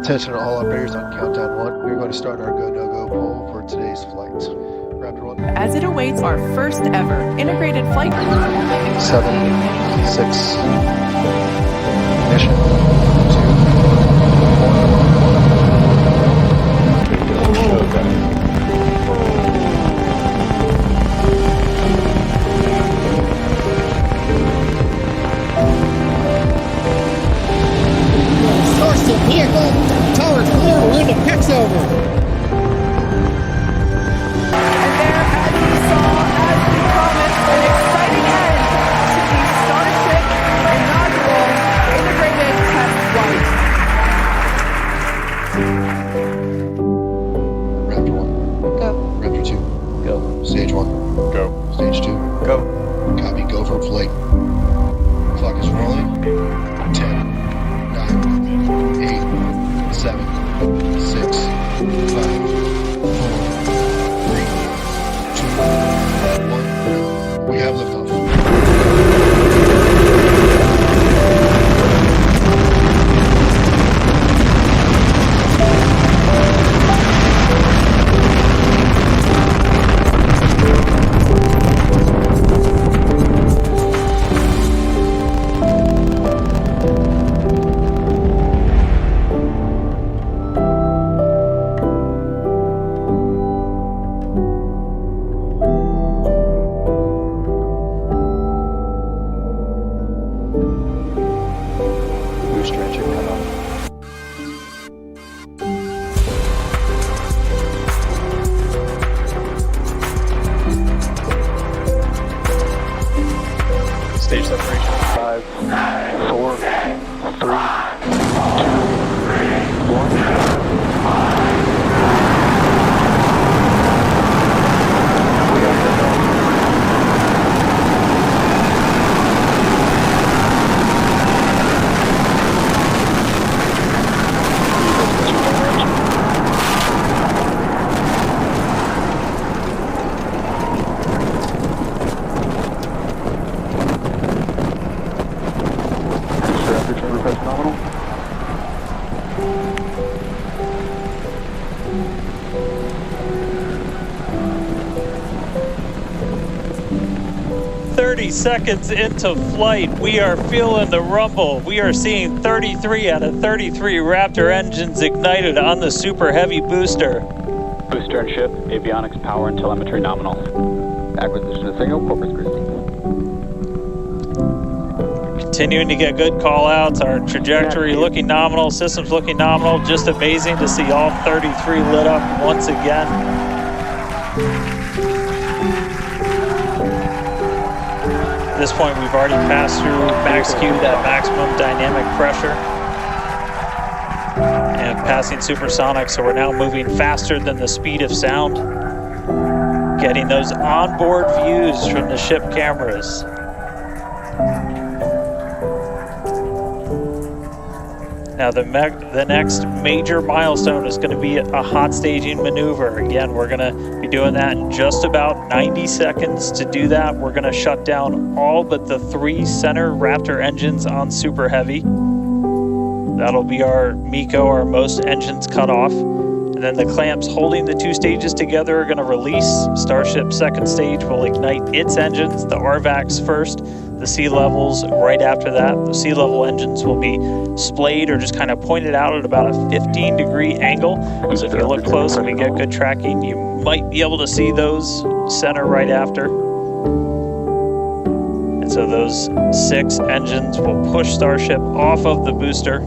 Attention all operators on countdown 1. We're going to start our go-no-go poll for today's flight. Raptor 1. As it awaits our first ever integrated flight. 7, 6, ignition, 2, 1. Starship vehicle, tower clear, wind of pitch over. And there, as we saw, as we promised, an exciting end to the Starship inaugural integrated test flight. Raptor 1. Go. Raptor 2. Go. Stage 1. Go. Stage 2. Go. Copy, go for flight. Clock is rolling. 10, 9, 8, 7, 6, 5, 4, 3, 2, 1. We have liftoff. Booster engine come up. Stage separation. 5, 4, 3, 2, 1. Nominal. 30 seconds into flight, we are feeling the rumble. We are seeing 33 out of 33 Raptor engines ignited on the Super Heavy booster. Booster and ship, avionics, power, and telemetry nominal. Acquisition of signal, corpus Christi. Continuing to get good call outs, our trajectory looking nominal, systems looking nominal. Just amazing to see all 33 lit up once again. At this point, we've already passed through max Q, that maximum dynamic pressure, and passing supersonic, so we're now moving faster than the speed of sound, getting those onboard views from the ship cameras. Now the next major milestone is going to be a hot staging maneuver. Again, we're going to be doing that in just about 90 seconds. To do that, we're going to shut down all but the 3 center Raptor engines on Super Heavy. That'll be our MECO, our most engines cut off. And then the clamps holding the 2 stages together are going to release. Starship second stage will ignite its engines, the RVACs first, the sea levels right after that. The sea level engines will be splayed or just kind of pointed out at about a 15-degree angle. So if you look close and we get good tracking, you might be able to see those center right after. And so those 6 engines will push Starship off of the booster.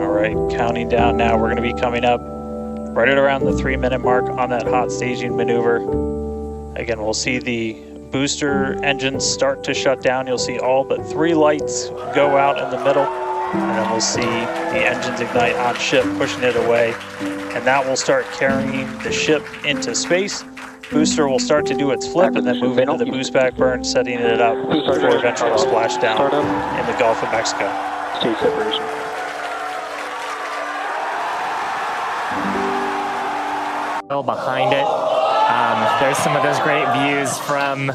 All right, counting down now. We're going to be coming up right at around the 3-minute mark on that hot staging maneuver. Again, we'll see the booster engines start to shut down. You'll see all but 3 lights go out in the middle, and then we'll see the engines ignite on ship, pushing it away, and that will start carrying the ship into space. Booster will start to do its flip and then move into the boost back burn, setting it up for eventual splashdown in the Gulf of Mexico. Stage separation. Behind it. There's some of those great views from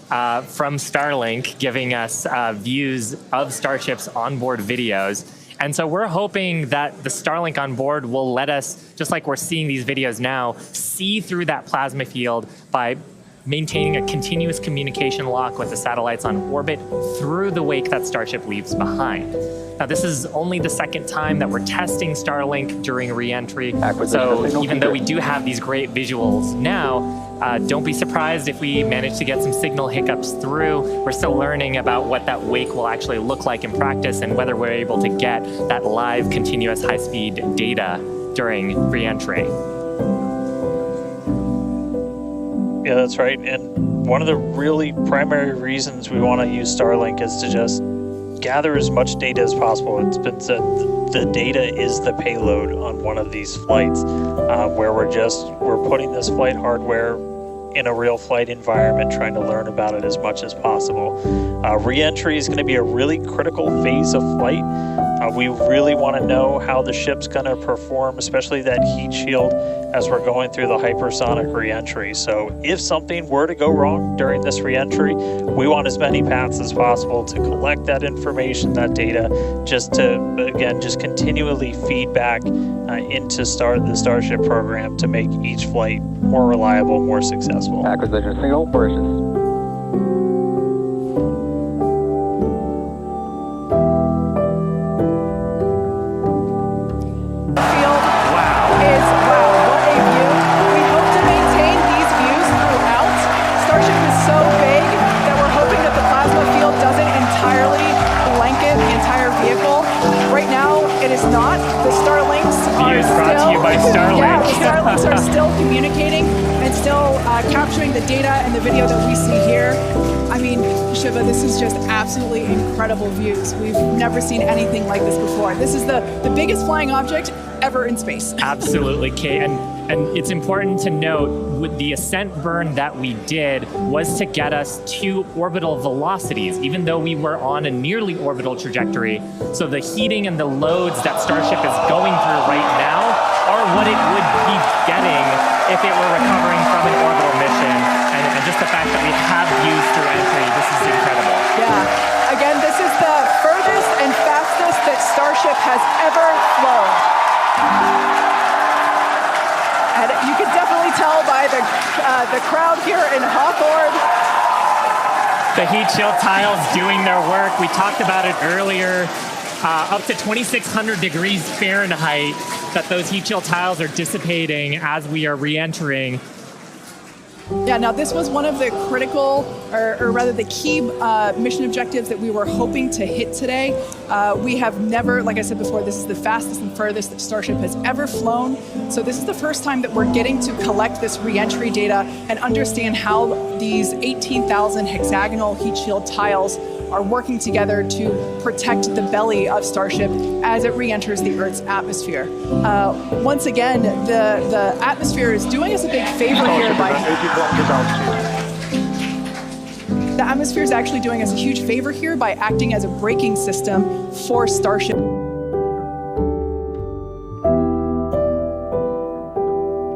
from Starlink, giving us views of Starship's onboard videos. And so we're hoping that the Starlink on board will let us, just like we're seeing these videos now, see through that plasma field by maintaining a continuous communication lock with the satellites on orbit through the wake that Starship leaves behind. Now, this is only the second time that we're testing Starlink during re-entry. So even though we do have these great visuals now, don't be surprised if we manage to get some signal hiccups through. We're still learning about what that wake will actually look like in practice and whether we're able to get that live continuous high-speed data during re-entry. Yeah, that's right. And one of the really primary reasons we want to use Starlink is to just gather as much data as possible. It's been said the data is the payload on one of these flights, where we're putting this flight hardware in a real flight environment, trying to learn about it as much as possible. Re-entry is going to be a really critical phase of flight. We really want to know how the ship's going to perform, especially that heat shield, as we're going through the hypersonic re-entry. So if something were to go wrong during this re-entry, we want as many paths as possible to collect that information, that data, just to, again, just continually feed back into the Starship program to make each flight more reliable, more successful. Acquisition signal, Mauritius. Starlinks are still communicating and still capturing the data and the video that we see here. I mean, Shiva, this is just absolutely incredible views. We've never seen anything like this before. This is the biggest flying object ever in space. Absolutely, Kate. And it's important to note, with the ascent burn that we did was to get us to orbital velocities, even though we were on a nearly orbital trajectory. So the heating and the loads that Starship is going through right now are what it would be getting if it were recovering from an orbital mission. And just the fact that we have views through entry, this is incredible. Yeah. Again, this is the furthest and fastest that Starship has ever flown. And you can definitely tell by the crowd here in Hawthorne. The heat shield tiles doing their work. We talked about it earlier. Up to 2,600 degrees Fahrenheit that those heat shield tiles are dissipating as we are re-entering. Yeah, now this was one of the critical, or rather the key mission objectives that we were hoping to hit today. We have never, like I said before, this is the fastest and furthest that Starship has ever flown. So this is the first time that we're getting to collect this re-entry data and understand how these 18,000 hexagonal heat shield tiles are working together to protect the belly of Starship as it re-enters the Earth's atmosphere. Once again, the atmosphere is doing us a big favor here by... The atmosphere is actually doing us a huge favor here by acting as a braking system for Starship.